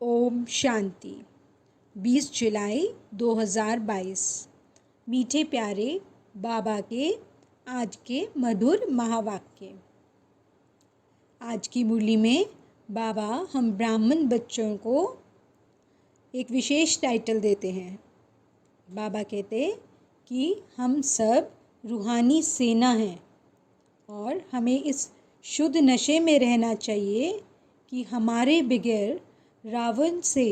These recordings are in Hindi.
ओम शांति। 20 जुलाई 2022। मीठे प्यारे बाबा के आज के मधुर महावाक्य। आज की मुरली में बाबा हम ब्राह्मण बच्चों को एक विशेष टाइटल देते हैं। बाबा कहते कि हम सब रूहानी सेना हैं और हमें इस शुद्ध नशे में रहना चाहिए कि हमारे बगैर रावण से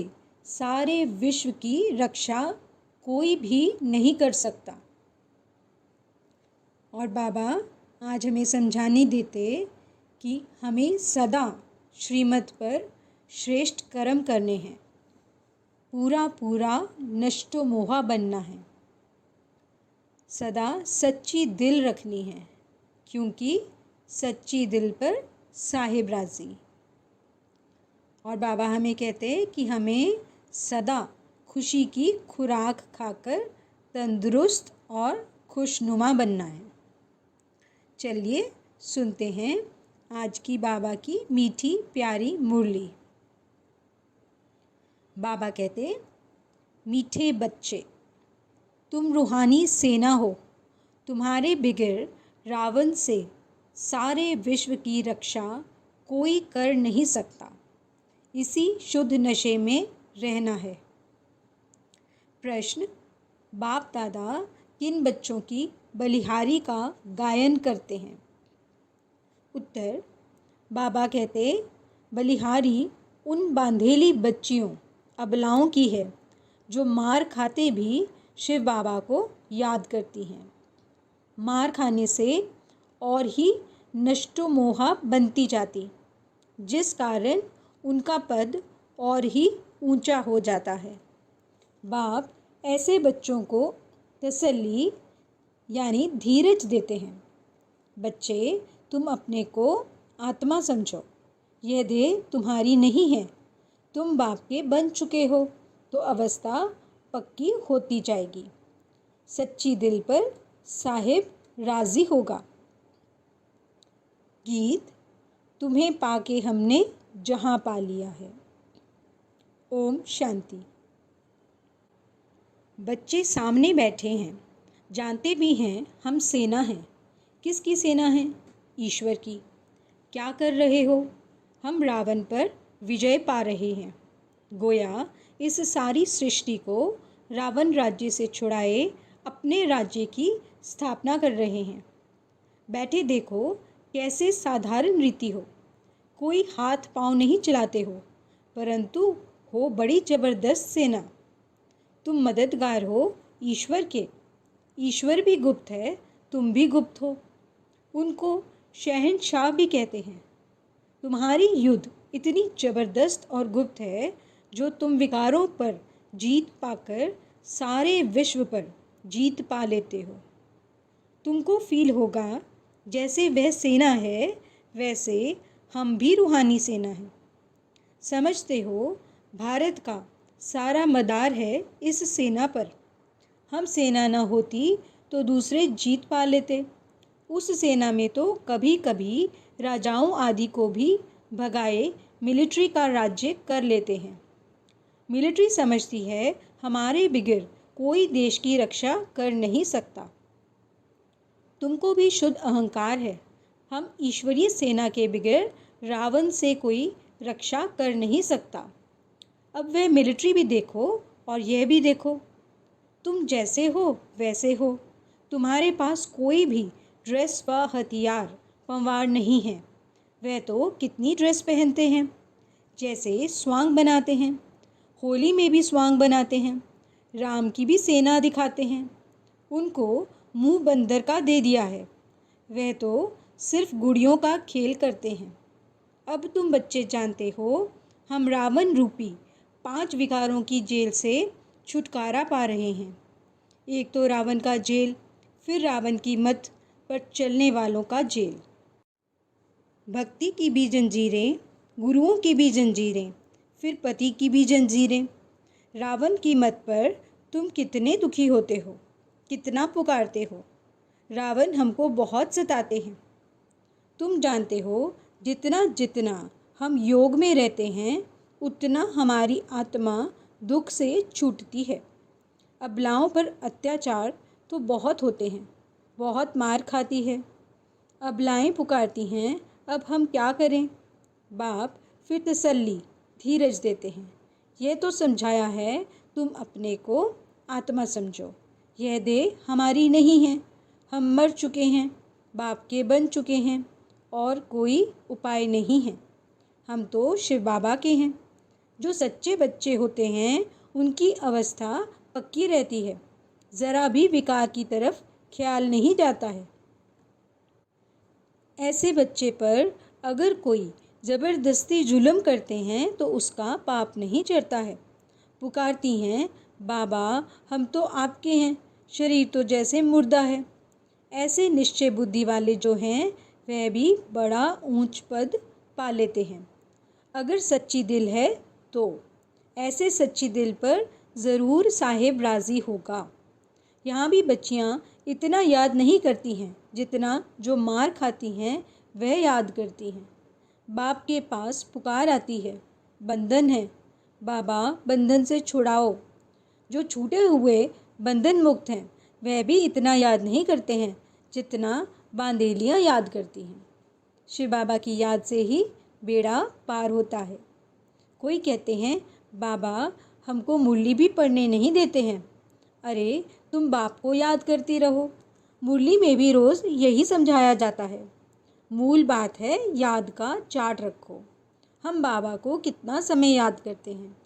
सारे विश्व की रक्षा कोई भी नहीं कर सकता। और बाबा आज हमें समझाने देते कि हमें सदा श्रीमत पर श्रेष्ठ कर्म करने हैं, पूरा पूरा नष्टो मोहा बनना है, सदा सच्ची दिल रखनी है, क्योंकि सच्ची दिल पर साहिब राजी। और बाबा हमें कहते हैं कि हमें सदा खुशी की खुराक खाकर तंदुरुस्त और खुशनुमा बनना है। चलिए सुनते हैं आज की बाबा की मीठी प्यारी मुरली। बाबा कहते, मीठे बच्चे, तुम रूहानी सेना हो। तुम्हारे बगैर रावण से सारे विश्व की रक्षा कोई कर नहीं सकता। इसी शुद्ध नशे में रहना है। प्रश्न, बाप दादा किन बच्चों की बलिहारी का गायन करते हैं? उत्तर, बाबा कहते बलिहारी उन बांधेली बच्चियों अबलाओं की है जो मार खाते भी शिव बाबा को याद करती हैं। मार खाने से और ही नष्टो मोहा बनती जाती, जिस कारण उनका पद और ही ऊंचा हो जाता है। बाप ऐसे बच्चों को तसल्ली यानी धीरज देते हैं। बच्चे, तुम अपने को आत्मा समझो, यह देह तुम्हारी नहीं है। तुम बाप के बन चुके हो तो अवस्था पक्की होती जाएगी। सच्ची दिल पर साहिब राजी होगा। गीत, तुम्हें पाके हमने जहाँ पा लिया है। ओम शांति। बच्चे सामने बैठे हैं, जानते भी हैं हम सेना हैं। किसकी सेना है? ईश्वर की। क्या कर रहे हो? हम रावण पर विजय पा रहे हैं। गोया इस सारी सृष्टि को रावण राज्य से छुड़ाए अपने राज्य की स्थापना कर रहे हैं। बैठे देखो कैसे साधारण रीति हो, कोई हाथ पांव नहीं चलाते हो, परंतु हो बड़ी जबरदस्त सेना। तुम मददगार हो ईश्वर के। ईश्वर भी गुप्त है, तुम भी गुप्त हो। उनको शहंशाह भी कहते हैं। तुम्हारी युद्ध इतनी जबरदस्त और गुप्त है जो तुम विकारों पर जीत पाकर सारे विश्व पर जीत पा लेते हो। तुमको फील होगा जैसे वह सेना है, वैसे हम भी रूहानी सेना हैं। समझते हो भारत का सारा मदार है इस सेना पर। हम सेना न होती तो दूसरे जीत पा लेते। उस सेना में तो कभी कभी राजाओं आदि को भी भगाए मिलिट्री का राज्य कर लेते हैं। मिलिट्री समझती है हमारे बगैर कोई देश की रक्षा कर नहीं सकता। तुमको भी शुद्ध अहंकार है। हम ईश्वरीय सेना के बगैर रावण से कोई रक्षा कर नहीं सकता। अब वह मिलिट्री भी देखो और यह भी देखो, तुम जैसे हो वैसे हो। तुम्हारे पास कोई भी ड्रेस व हथियार पंवार नहीं है। वह तो कितनी ड्रेस पहनते हैं, जैसे स्वांग बनाते हैं। होली में भी स्वांग बनाते हैं। राम की भी सेना दिखाते हैं। उनको मुंह बंदर का दे दिया है। वह तो सिर्फ गुड़ियों का खेल करते हैं। अब तुम बच्चे जानते हो हम रावण रूपी 5 विकारों की जेल से छुटकारा पा रहे हैं। एक तो रावण का जेल, फिर रावण की मत पर चलने वालों का जेल। भक्ति की भी जंजीरें, गुरुओं की भी जंजीरें, फिर पति की भी जंजीरें। रावण की मत पर तुम कितने दुखी होते हो, कितना पुकारते हो। रावण हमको बहुत सताते हैं। तुम जानते हो जितना जितना हम योग में रहते हैं उतना हमारी आत्मा दुख से छूटती है। अबलाओं पर अत्याचार तो बहुत होते हैं, बहुत मार खाती है। अबलाएं पुकारती हैं, अब हम क्या करें? बाप फिर तसल्ली, धीरज देते हैं। यह तो समझाया है, तुम अपने को आत्मा समझो। यह देह हमारी नहीं है, हम मर चुके हैं, बाप के बन चुके हैं और कोई उपाय नहीं है। हम तो शिव बाबा के हैं। जो सच्चे बच्चे होते हैं उनकी अवस्था पक्की रहती है, ज़रा भी विकार की तरफ ख्याल नहीं जाता है। ऐसे बच्चे पर अगर कोई ज़बरदस्ती जुल्म करते हैं तो उसका पाप नहीं चढ़ता है। पुकारती हैं, बाबा हम तो आपके हैं, शरीर तो जैसे मुर्दा है। ऐसे निश्चय बुद्धि वाले जो हैं वह भी बड़ा ऊंच पद पा लेते हैं, अगर सच्ची दिल है तो। ऐसे सच्ची दिल पर ज़रूर साहेब राज़ी होगा। यहाँ भी बच्चियाँ इतना याद नहीं करती हैं जितना जो मार खाती हैं वह याद करती हैं। बाप के पास पुकार आती है, बंधन है, बाबा बंधन से छुड़ाओ। जो छूटे हुए बंधन मुक्त हैं वह भी इतना याद नहीं करते हैं जितना बांदेलियाँ याद करती हैं। शिव बाबा की याद से ही बेड़ा पार होता है। कोई कहते हैं, बाबा हमको मुरली भी पढ़ने नहीं देते हैं। अरे तुम बाप को याद करती रहो, मुरली में भी रोज़ यही समझाया जाता है। मूल बात है याद का चार्ट रखो। हम बाबा को कितना समय याद करते हैं,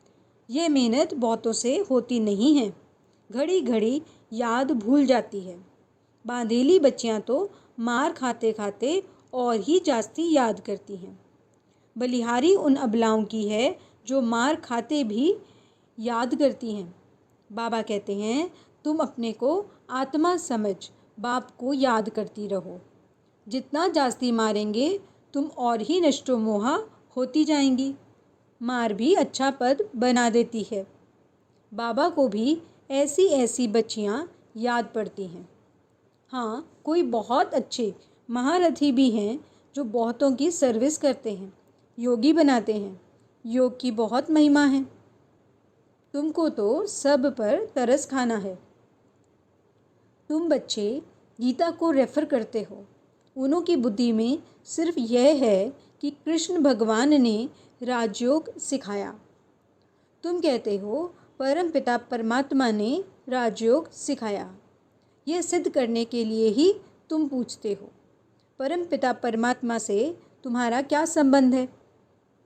ये मेहनत बहुतों से होती नहीं है। घड़ी घड़ी याद भूल जाती है। बांधेली बच्चियाँ तो मार खाते खाते और ही जास्ती याद करती हैं। बलिहारी उन अबलाओं की है जो मार खाते भी याद करती हैं। बाबा कहते हैं, तुम अपने को आत्मा समझ बाप को याद करती रहो। जितना जास्ती मारेंगे तुम और ही नष्टो मोहा होती जाएंगी। मार भी अच्छा पद बना देती है। बाबा को भी ऐसी ऐसी बच्चियाँ याद पड़ती हैं। हाँ, कोई बहुत अच्छे महारथी भी हैं जो बहुतों की सर्विस करते हैं, योगी बनाते हैं। योग की बहुत महिमा है। तुमको तो सब पर तरस खाना है। तुम बच्चे गीता को रेफ़र करते हो। उन्हों की बुद्धि में सिर्फ यह है कि कृष्ण भगवान ने राजयोग सिखाया। तुम कहते हो परम पिता परमात्मा ने राजयोग सिखाया। यह सिद्ध करने के लिए ही तुम पूछते हो, परम पिता परमात्मा से तुम्हारा क्या संबंध है?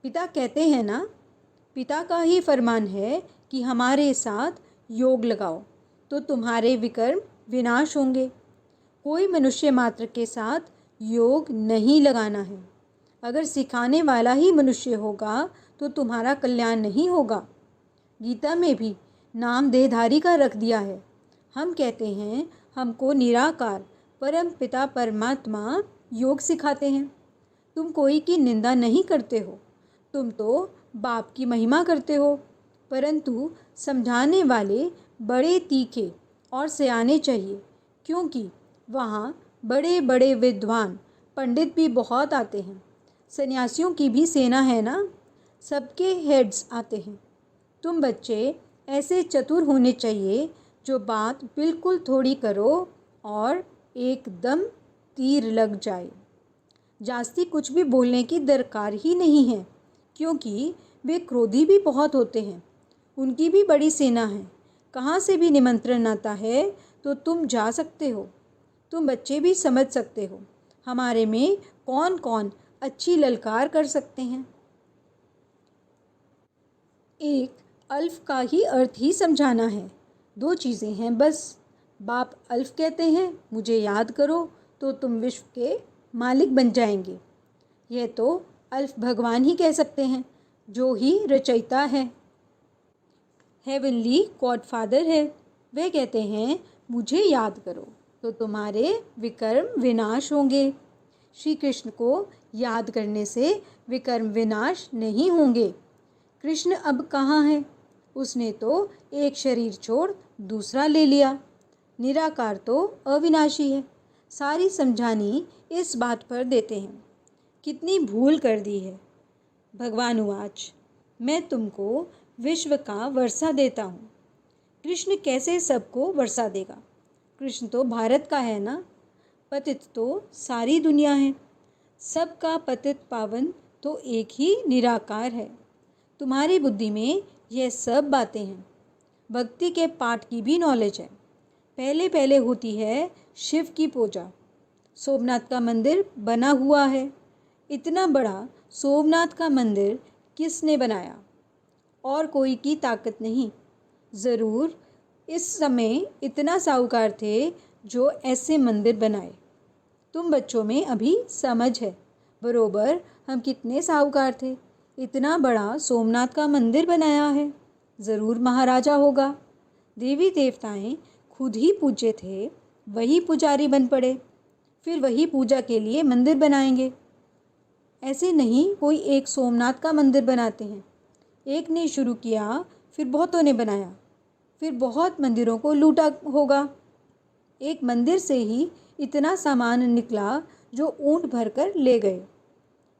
पिता कहते हैं ना, पिता का ही फरमान है कि हमारे साथ योग लगाओ तो तुम्हारे विकर्म विनाश होंगे। कोई मनुष्य मात्र के साथ योग नहीं लगाना है। अगर सिखाने वाला ही मनुष्य होगा तो तुम्हारा कल्याण नहीं होगा। गीता में भी नाम देहधारी का रख दिया है। हम कहते हैं हमको निराकार परम पिता परमात्मा योग सिखाते हैं। तुम कोई की निंदा नहीं करते हो, तुम तो बाप की महिमा करते हो। परंतु समझाने वाले बड़े तीखे और सयाने चाहिए, क्योंकि वहाँ बड़े बड़े विद्वान पंडित भी बहुत आते हैं। सन्यासियों की भी सेना है ना, सबके हेड्स आते हैं। तुम बच्चे ऐसे चतुर होने चाहिए जो बात बिल्कुल थोड़ी करो और एकदम तीर लग जाए। जास्ती कुछ भी बोलने की दरकार ही नहीं है, क्योंकि वे क्रोधी भी बहुत होते हैं। उनकी भी बड़ी सेना है। कहाँ से भी निमंत्रण आता है तो तुम जा सकते हो। तुम बच्चे भी समझ सकते हो हमारे में कौन कौन अच्छी ललकार कर सकते हैं। एक अल्फ का ही अर्थ ही समझाना है। दो चीज़ें हैं बस। बाप अल्फ कहते हैं, मुझे याद करो तो तुम विश्व के मालिक बन जाएंगे। यह तो अल्फ भगवान ही कह सकते हैं, जो ही रचयिता है, हेवनली गॉडफादर है। वे कहते हैं, मुझे याद करो तो तुम्हारे विकर्म विनाश होंगे। श्री कृष्ण को याद करने से विकर्म विनाश नहीं होंगे। कृष्ण अब कहाँ है? उसने तो एक शरीर छोड़ दूसरा ले लिया। निराकार तो अविनाशी है। सारी समझानी इस बात पर देते हैं। कितनी भूल कर दी है। भगवान उवाच, मैं तुमको विश्व का वर्षा देता हूँ। कृष्ण कैसे सबको वर्षा देगा? कृष्ण तो भारत का है ना। पतित तो सारी दुनिया है। सबका पतित पावन तो एक ही निराकार है। तुम्हारी बुद्धि में यह सब बातें हैं। भक्ति के पाठ की भी नॉलेज है। पहले पहले होती है शिव की पूजा। सोमनाथ का मंदिर बना हुआ है। इतना बड़ा सोमनाथ का मंदिर किसने बनाया? और कोई की ताकत नहीं। ज़रूर इस समय इतना साहूकार थे जो ऐसे मंदिर बनाए। तुम बच्चों में अभी समझ है बरोबर हम कितने साहूकार थे। इतना बड़ा सोमनाथ का मंदिर बनाया है। ज़रूर महाराजा होगा। देवी देवताएं खुद ही पूज्य थे, वही पुजारी बन पड़े। फिर वही पूजा के लिए मंदिर बनाएंगे। ऐसे नहीं कोई एक सोमनाथ का मंदिर बनाते हैं। एक ने शुरू किया, फिर बहुतों ने बनाया, फिर बहुत मंदिरों को लूटा होगा। एक मंदिर से ही इतना सामान निकला जो ऊँट भरकर ले गए।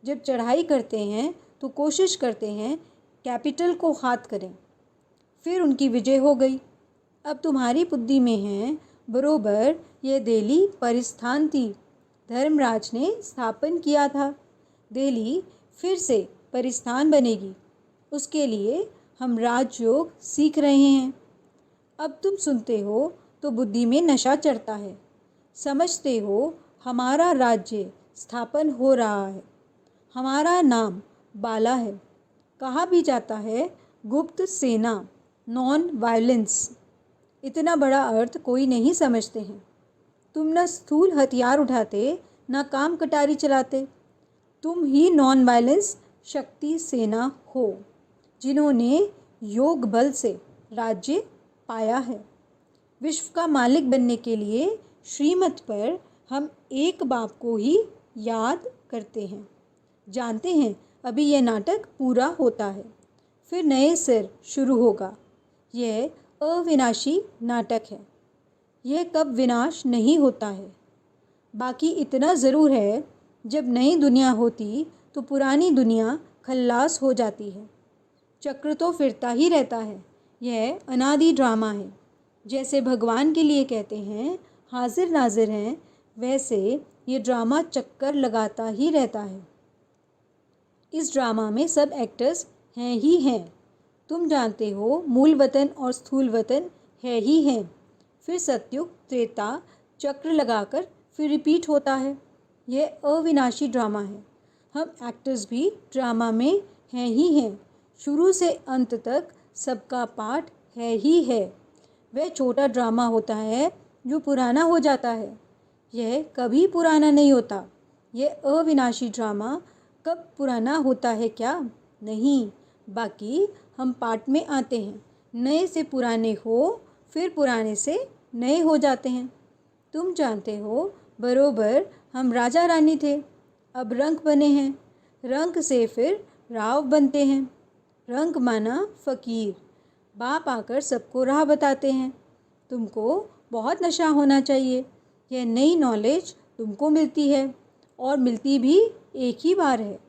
जब चढ़ाई करते हैं तो कोशिश करते हैं कैपिटल को हाथ करें। फिर उनकी विजय हो गई। अब तुम्हारी बुद्धि में है बरोबर यह दिल्ली परिस्थान थी। धर्मराज ने स्थापन किया था। दिल्ली फिर से परिस्थान बनेगी। उसके लिए हम राजयोग सीख रहे हैं। अब तुम सुनते हो तो बुद्धि में नशा चढ़ता है। समझते हो हमारा राज्य स्थापन हो रहा है। हमारा नाम बाला है। कहा भी जाता है गुप्त सेना, नॉन वायलेंस। इतना बड़ा अर्थ कोई नहीं समझते हैं। तुम न स्थूल हथियार उठाते, न काम कटारी चलाते। तुम ही नॉन वायलेंस शक्ति सेना हो, जिन्होंने योग बल से राज्य पाया है। विश्व का मालिक बनने के लिए श्रीमत पर हम एक बाप को ही याद करते हैं। जानते हैं अभी यह नाटक पूरा होता है, फिर नए सिर शुरू होगा। यह अविनाशी नाटक है। यह कब विनाश नहीं होता है। बाकी इतना ज़रूर है, जब नई दुनिया होती तो पुरानी दुनिया खल्लास हो जाती है। चक्र तो फिरता ही रहता है। यह अनादि ड्रामा है। जैसे भगवान के लिए कहते हैं हाजिर नाजिर हैं, वैसे ये ड्रामा चक्कर लगाता ही रहता है। इस ड्रामा में सब एक्टर्स हैं ही हैं। तुम जानते हो मूल वतन और स्थूल वतन है ही हैं। फिर सत्युग त्रेता चक्र लगाकर फिर रिपीट होता है। यह अविनाशी ड्रामा है। हम एक्टर्स भी ड्रामा में हैं ही हैं। शुरू से अंत तक सबका पार्ट है ही है। वह छोटा ड्रामा होता है जो पुराना हो जाता है। यह कभी पुराना नहीं होता। यह अविनाशी ड्रामा कब पुराना होता है क्या? नहीं। बाकी हम पार्ट में आते हैं। नए से पुराने हो, फिर पुराने से नए हो जाते हैं। तुम जानते हो बरोबर हम राजा रानी थे, अब रंक बने हैं। रंक से फिर राव बनते हैं। रंक माना फ़कीर। बाप आकर सबको राह बताते हैं। तुमको बहुत नशा होना चाहिए। यह नई नॉलेज तुमको मिलती है, और मिलती भी एक ही बार है।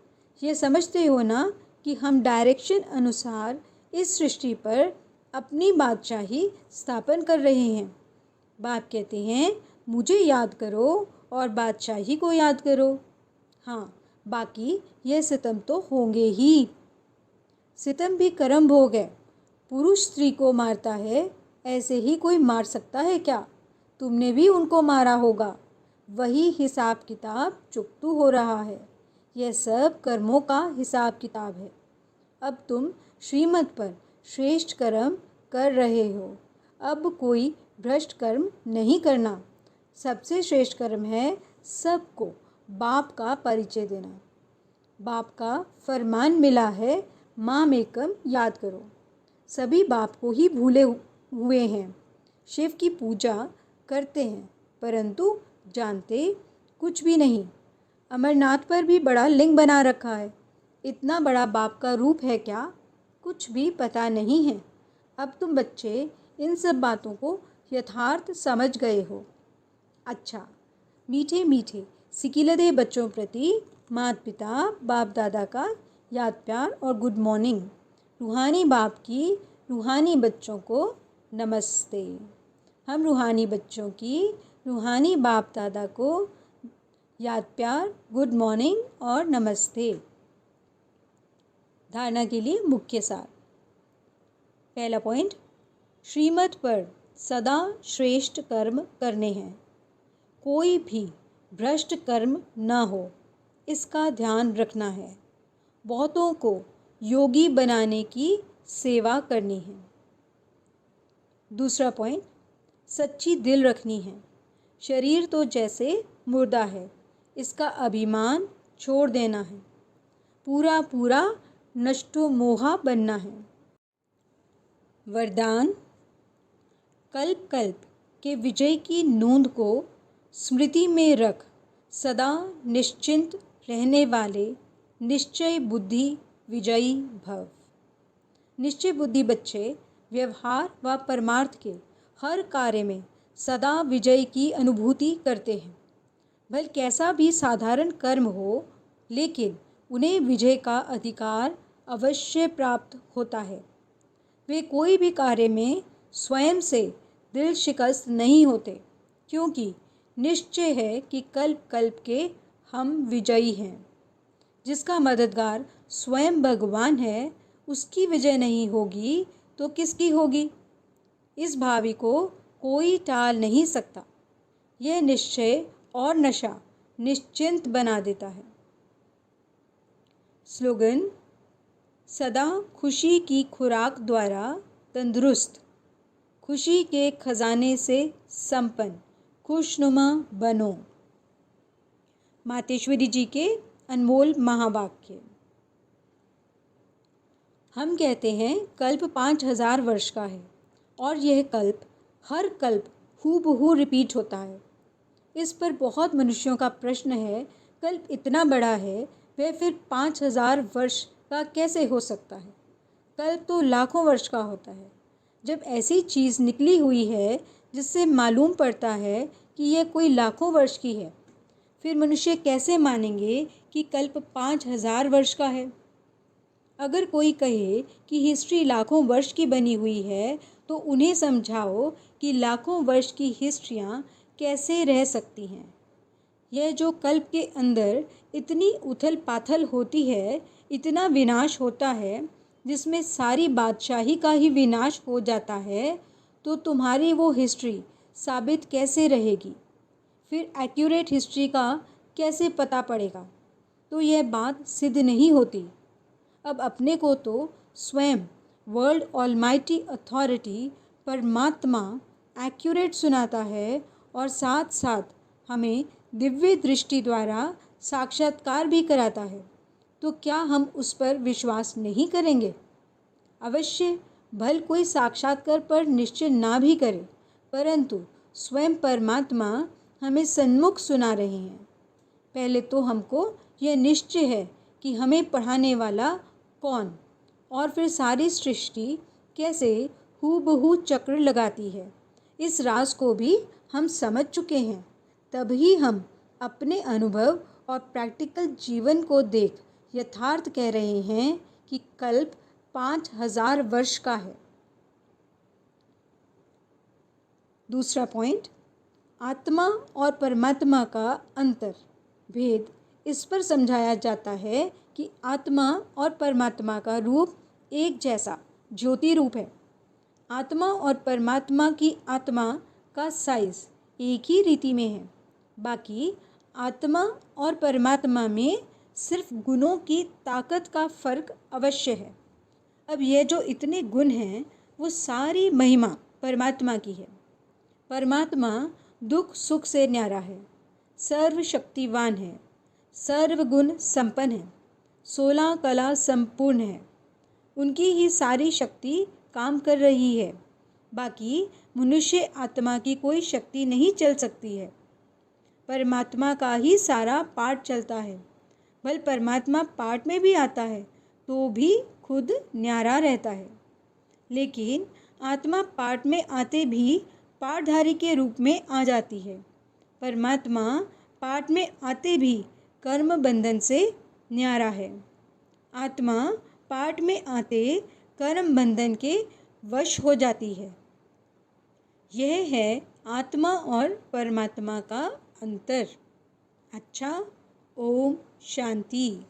यह समझते हो ना कि हम डायरेक्शन अनुसार इस सृष्टि पर अपनी बादशाही स्थापन कर रहे हैं। बाप कहते हैं मुझे याद करो और बादशाही को याद करो। हाँ, बाकी ये सितम तो होंगे ही। सितम भी कर्म भोग है। पुरुष स्त्री को मारता है, ऐसे ही कोई मार सकता है क्या? तुमने भी उनको मारा होगा। वही हिसाब किताब चुकतू हो रहा है। यह सब कर्मों का हिसाब किताब है। अब तुम श्रीमत पर श्रेष्ठ कर्म कर रहे हो। अब कोई भ्रष्ट कर्म नहीं करना। सबसे श्रेष्ठ कर्म है सबको बाप का परिचय देना। बाप का फरमान मिला है, माम एकम याद करो। सभी बाप को ही भूले हुए हैं। शिव की पूजा करते हैं, परंतु जानते कुछ भी नहीं। अमरनाथ पर भी बड़ा लिंग बना रखा है। इतना बड़ा बाप का रूप है क्या? कुछ भी पता नहीं है। अब तुम बच्चे इन सब बातों को यथार्थ समझ गए हो। अच्छा, मीठे मीठे सिकिलदे बच्चों प्रति माता पिता बाप दादा का याद प्यार और गुड मॉर्निंग। रूहानी बाप की रूहानी बच्चों को नमस्ते। हम रूहानी बच्चों की रूहानी बाप दादा को याद प्यार, गुड मॉर्निंग और नमस्ते। धारणा के लिए मुख्य सार। पहला पॉइंट, श्रीमत पर सदा श्रेष्ठ कर्म करने हैं। कोई भी भ्रष्ट कर्म न हो, इसका ध्यान रखना है। बहुतों को योगी बनाने की सेवा करनी है। दूसरा पॉइंट, सच्ची दिल रखनी है। शरीर तो जैसे मुर्दा है, इसका अभिमान छोड़ देना है। पूरा पूरा नष्टो मोहा बनना है। वरदान, कल्प कल्प के विजय की नूंद को स्मृति में रख सदा निश्चिंत रहने वाले निश्चय बुद्धि विजयी भव। निश्चय बुद्धि बच्चे व्यवहार व परमार्थ के हर कार्य में सदा विजय की अनुभूति करते हैं। भल कैसा भी साधारण कर्म हो, लेकिन उन्हें विजय का अधिकार अवश्य प्राप्त होता है। वे कोई भी कार्य में स्वयं से दिल शिकस्त नहीं होते, क्योंकि निश्चय है कि कल्प कल्प के हम विजयी हैं। जिसका मददगार स्वयं भगवान है, उसकी विजय नहीं होगी तो किसकी होगी? इस भावी को कोई टाल नहीं सकता। यह निश्चय और नशा निश्चिंत बना देता है। स्लोगन, सदा खुशी की खुराक द्वारा तंदुरुस्त, खुशी के खजाने से संपन्न, खुशनुमा बनो। मातेश्वरी जी के अनमोल महावाक्य। हम कहते हैं कल्प 5000 वर्ष का है और यह कल्प हर कल्प हूबहू रिपीट होता है। इस पर बहुत मनुष्यों का प्रश्न है, कल्प इतना बड़ा है, वह फिर 5000 वर्ष का कैसे हो सकता है? कल्प तो लाखों वर्ष का होता है। जब ऐसी चीज़ निकली हुई है जिससे मालूम पड़ता है कि यह कोई लाखों वर्ष की है, फिर मनुष्य कैसे मानेंगे कि कल्प 5000 वर्ष का है? अगर कोई कहे कि हिस्ट्री लाखों वर्ष की बनी हुई है, तो उन्हें समझाओ कि लाखों वर्ष की हिस्ट्रियाँ कैसे रह सकती हैं। यह जो कल्प के अंदर इतनी उथल पाथल होती है, इतना विनाश होता है, जिसमें सारी बादशाही का ही विनाश हो जाता है, तो तुम्हारी वो हिस्ट्री साबित कैसे रहेगी? फिर एक्यूरेट हिस्ट्री का कैसे पता पड़ेगा? तो यह बात सिद्ध नहीं होती। अब अपने को तो स्वयं वर्ल्ड ऑलमाइटी अथॉरिटी परमात्मा एक्यूरेट सुनाता है और साथ साथ हमें दिव्य दृष्टि द्वारा साक्षात्कार भी कराता है। तो क्या हम उस पर विश्वास नहीं करेंगे? अवश्य भल कोई साक्षात्कार पर निश्चय ना भी करे, परंतु स्वयं परमात्मा हमें सन्मुख सुना रहे हैं। पहले तो हमको यह निश्चय है कि हमें पढ़ाने वाला कौन, और फिर सारी सृष्टि कैसे हूबहू चक्र लगाती है, इस राज को भी हम समझ चुके हैं। तभी हम अपने अनुभव और प्रैक्टिकल जीवन को देख यथार्थ कह रहे हैं कि कल्प 5000 वर्ष का है। दूसरा पॉइंट, आत्मा और परमात्मा का अंतर भेद इस पर समझाया जाता है कि आत्मा और परमात्मा का रूप एक जैसा ज्योति रूप है। आत्मा और परमात्मा की आत्मा का साइज एक ही रीति में है। बाकी आत्मा और परमात्मा में सिर्फ गुणों की ताकत का फर्क अवश्य है। अब यह जो इतने गुण हैं, वो सारी महिमा परमात्मा की है। परमात्मा दुख सुख से न्यारा है, सर्वशक्तिवान है, सर्वगुण संपन्न है, 16 कला संपूर्ण है। उनकी ही सारी शक्ति काम कर रही है। बाकी मनुष्य आत्मा की कोई शक्ति नहीं चल सकती है। परमात्मा का ही सारा पाठ चलता है। भल परमात्मा पाठ में भी आता है तो भी खुद न्यारा रहता है, लेकिन आत्मा पाठ में आते भी पाठधारी के रूप में आ जाती है। परमात्मा पाठ में आते भी कर्म बंधन से न्यारा है। आत्मा पाठ में आते कर्म बंधन के वश हो जाती है। यह है आत्मा और परमात्मा का अंतर। अच्छा, ओम शांति।